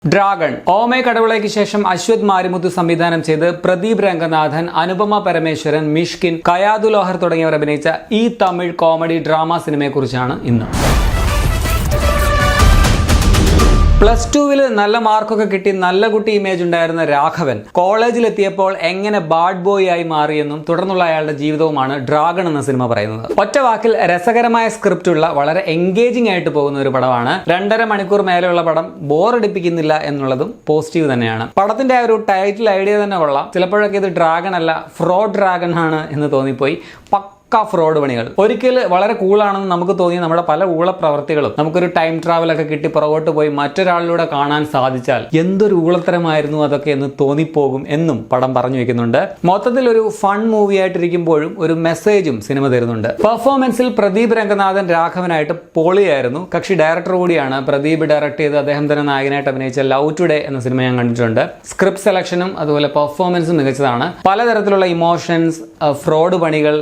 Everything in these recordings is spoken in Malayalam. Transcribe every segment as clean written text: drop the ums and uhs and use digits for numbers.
ഡ്രാഗൺ ഓമേ കടവുളയ്ക്ക് ശേഷം അശ്വത് മാരിമുത്തു സംവിധാനം ചെയ്ത് പ്രദീപ് രംഗനാഥൻ, അനുപമ പരമേശ്വരൻ, മിഷ്കിൻ, കയാതു ലോഹർ തുടങ്ങിയവർ അഭിനയിച്ച ഈ തമിഴ് കോമഡി ഡ്രാമ സിനിമയെക്കുറിച്ചാണ് ഇന്ന്. +2-ൽ നല്ല മാർക്കൊക്കെ കിട്ടി നല്ല കുട്ടി ഇമേജ് ഉണ്ടായിരുന്ന രാഘവൻ കോളേജിലെത്തിയപ്പോൾ എങ്ങനെ ബാഡ് ബോയ് ആയി മാറിയെന്നും തുടർന്നുള്ള അയാളുടെ ജീവിതവുമാണ് ഡ്രാഗൺ എന്ന സിനിമ പറയുന്നത്. ഒറ്റ വാക്കിൽ രസകരമായ സ്ക്രിപ്റ്റുള്ള വളരെ എൻഗേജിംഗ് ആയിട്ട് പോകുന്ന ഒരു പടമാണ്. 2.5 മണിക്കൂർ മേലെയുള്ള പടം ബോറടിപ്പിക്കുന്നില്ല എന്നുള്ളതും പോസിറ്റീവ് തന്നെയാണ്. പടത്തിന്റെ ആ ഒരു ടൈറ്റിൽ ഐഡിയ തന്നെ കൊള്ളാം. ചിലപ്പോഴൊക്കെ ഇത് ഡ്രാഗൺ അല്ല ഫ്രോഡ് ഡ്രാഗൺ ആണ് എന്ന് തോന്നിപ്പോയി. ഫ്രോഡ് പണികൾ ഒരിക്കൽ വളരെ കൂളാണെന്ന് നമുക്ക് തോന്നിയ നമ്മുടെ പല ഊളപ്രവർത്തികളും നമുക്കൊരു ടൈം ട്രാവലൊക്കെ കിട്ടി പുറകോട്ട് പോയി മറ്റൊരാളിലൂടെ കാണാൻ സാധിച്ചാൽ എന്തൊരു ഊളത്തരമായിരുന്നു അതൊക്കെ എന്ന് തോന്നിപ്പോകും എന്നും പടം പറഞ്ഞു വെക്കുന്നുണ്ട്. മൊത്തത്തിൽ ഒരു ഫൺ മൂവി ആയിട്ടിരിക്കുമ്പോഴും ഒരു മെസ്സേജും സിനിമ തരുന്നുണ്ട്. പെർഫോമൻസിൽ പ്രദീപ് രംഗനാഥൻ രാഘവനായിട്ട് പൊളിയായിരുന്നു. കക്ഷി ഡയറക്ടർ കൂടിയാണ്. പ്രദീപ് ഡയറക്ട് ചെയ്ത് അദ്ദേഹം തന്നെ നായകനായിട്ട് അഭിനയിച്ച ലവ് ടുഡേ എന്ന സിനിമ ഞാൻ കണ്ടിട്ടുണ്ട്. സ്ക്രിപ്റ്റ് സെലക്ഷനും അതുപോലെ പെർഫോമൻസും മികച്ചതാണ്. പലതരത്തിലുള്ള ഇമോഷൻസ്, ഫ്രോഡ് പണികൾ,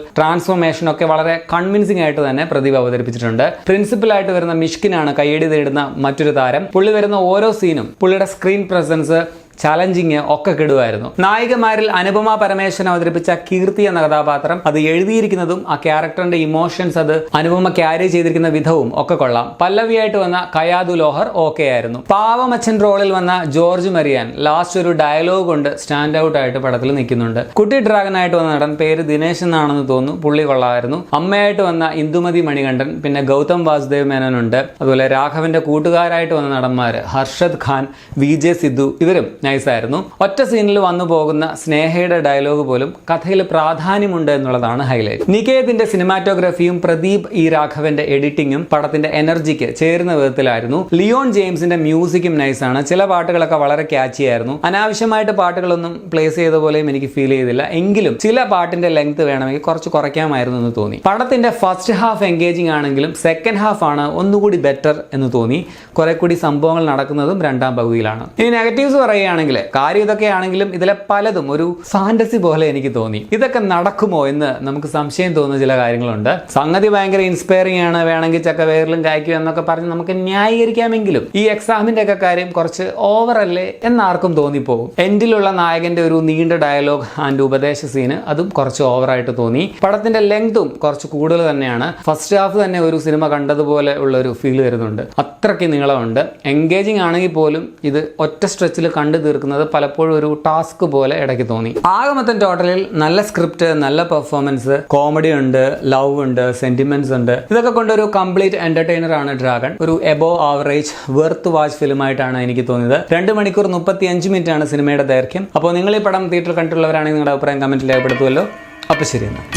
ഒക്കെ വളരെ കൺവിൻസിംഗ് ആയിട്ട് തന്നെ പ്രദീപ് അവതരിപ്പിച്ചിട്ടുണ്ട്. പ്രിൻസിപ്പലായിട്ട് വരുന്ന മിഷ്കിനാണ് കയ്യടി നേടുന്ന മറ്റൊരു താരം. പുള്ളി വരുന്ന ഓരോ സീനും പുള്ളിയുടെ സ്ക്രീൻ പ്രസൻസ് ചലഞ്ചിങ് ഒക്കെ കെടുവായിരുന്നു. നായികമാരിൽ അനുപമ പരമേശ്വരൻ അവതരിപ്പിച്ച കീർത്തി എന്ന കഥാപാത്രം അത് എഴുതിയിരിക്കുന്നതും ആ ക്യാരക്ടറിന്റെ ഇമോഷൻസ് അത് അനുപമ ക്യാരി ചെയ്തിരിക്കുന്ന വിധവും ഒക്കെ കൊള്ളാം. പല്ലവിയായിട്ട് വന്ന കയാതു ലോഹർ ഓക്കെ ആയിരുന്നു. പാവമച്ചൻ റോളിൽ വന്ന ജോർജ് മരിയാൻ ലാസ്റ്റ് ഒരു ഡയലോഗ് കൊണ്ട് സ്റ്റാൻഡ് ഔട്ട് ആയിട്ട് പടത്തിൽ നിൽക്കുന്നുണ്ട്. കുട്ടി ഡ്രാഗനായിട്ട് വന്ന നടൻ പേര് ദിനേശ് എന്നാണെന്ന് തോന്നുന്നു. പുള്ളി കൊള്ളാമായിരുന്നു. അമ്മയായിട്ട് വന്ന ഇന്ദുമതി മണികണ്ഠൻ, പിന്നെ ഗൗതം വാസുദേവ് മേനോനുണ്ട്. അതുപോലെ രാഘവന്റെ കൂട്ടുകാരായിട്ട് വന്ന നടന്മാര് ഹർഷദ് ഖാൻ, VJ സിദ്ധു, ഇവരും നൈസായിരുന്നു. ഒറ്റ സീനിൽ വന്നു പോകുന്ന സ്നേഹയുടെ ഡയലോഗ് പോലും കഥയിൽ പ്രാധാന്യമുണ്ട് എന്നുള്ളതാണ് ഹൈലൈറ്റ്. നികേതിന്റെ സിനിമാറ്റോഗ്രാഫിയും പ്രദീപ് രാഘവന്റെ എഡിറ്റിംഗും പടത്തിന്റെ എനർജിക്ക് ചേരുന്ന വിധത്തിലായിരുന്നു. ലിയോൺ ജെയിംസിന്റെ മ്യൂസിക്കും നൈസാണ്. ചില പാട്ടുകളൊക്കെ വളരെ ക്യാച്ചി ആയിരുന്നു. അനാവശ്യമായിട്ട് പാട്ടുകളൊന്നും പ്ലേസ് ചെയ്ത പോലെയും എനിക്ക് ഫീൽ ചെയ്തില്ല. എങ്കിലും ചില പാട്ടിന്റെ ലെങ്ത് വേണമെങ്കിൽ കുറച്ച് കുറയ്ക്കാമായിരുന്നു എന്ന് തോന്നി. പടത്തിന്റെ ഫസ്റ്റ് ഹാഫ് എൻഗേജിംഗ് ആണെങ്കിലും സെക്കൻഡ് ഹാഫ് ആണ് ഒന്നുകൂടി ബെറ്റർ എന്ന് തോന്നി. കുറെ കൂടി സംഭവങ്ങൾ നടക്കുന്നതും രണ്ടാം പകുതിയിലാണ്. ഇനി നെഗറ്റീവ്സ് പറയുകയാണെങ്കിൽ കാര്യം ഇതൊക്കെയാണെങ്കിലും ഇതിലെ പലതും ഒരു ഫാന്റസി പോലെ എനിക്ക് തോന്നി. ഇതൊക്കെ നടക്കുമോ എന്ന് നമുക്ക് സംശയം തോന്നുന്ന ചില കാര്യങ്ങളുണ്ട്. സംഗതി ഭയങ്കര ഇൻസ്പയറിംഗ് ആണ്, വേണമെങ്കിൽ ചക്കവേറിലും കായ്ക്കും എന്നൊക്കെ പറഞ്ഞ് നമുക്ക് ന്യായീകരിക്കാമെങ്കിലും ഈ എക്സാമിന്റെ ഒക്കെ കാര്യം കുറച്ച് ഓവറല്ലേ എന്നാർക്കും തോന്നിപ്പോകും. എൻഡിലുള്ള നായകന്റെ ഒരു നീണ്ട ഡയലോഗ് ആൻഡ് ഉപദേശ സീന് അതും കുറച്ച് ഓവറായിട്ട് തോന്നി. പടത്തിന്റെ ലെങ്തും കുറച്ച് കൂടുതൽ തന്നെയാണ്. ഫസ്റ്റ് ഹാഫ് തന്നെ ഒരു സിനിമ കണ്ടതുപോലെ ഉള്ള ഒരു ഫീൽ വരുന്നുണ്ട്. അത്രയ്ക്ക് നീളമുണ്ട്. എൻഗേജിംഗ് ആണെങ്കിൽ പോലും ഇത് ഒറ്റ സ്ട്രെച്ചിൽ കണ്ടു തീർക്കുന്നത് പലപ്പോഴും ഒരു ടാസ്ക് പോലെ ഇടയ്ക്ക് തോന്നി. ആകെ മൊത്തം ടോട്ടലിൽ നല്ല സ്ക്രിപ്റ്റ്, നല്ല പെർഫോമൻസ്, കോമഡി ഉണ്ട്, ലവ് ഉണ്ട്, സെന്റിമെന്റ്സ് ഉണ്ട്. ഇതൊക്കെ കൊണ്ട് ഒരു കംപ്ലീറ്റ് എന്റർടൈനർ ആണ് ഡ്രാഗൺ. ഒരു എബോവ് ആവറേജ് വെർത്ത് വാച്ച് ഫിലിമായിട്ടാണ് എനിക്ക് തോന്നിയത്. 2 മണിക്കൂർ 35 മിനിറ്റ് ആണ് സിനിമയുടെ ദൈർഘ്യം. അപ്പോൾ നിങ്ങൾ ഈ പടം തിയേറ്ററിൽ കണ്ടിട്ടുള്ളവരാണെങ്കിൽ നിങ്ങളുടെ അഭിപ്രായം കമന്റിൽ രേഖപ്പെടുത്തുമല്ലോ. അപ്പോൾ ശരി എന്നാൽ.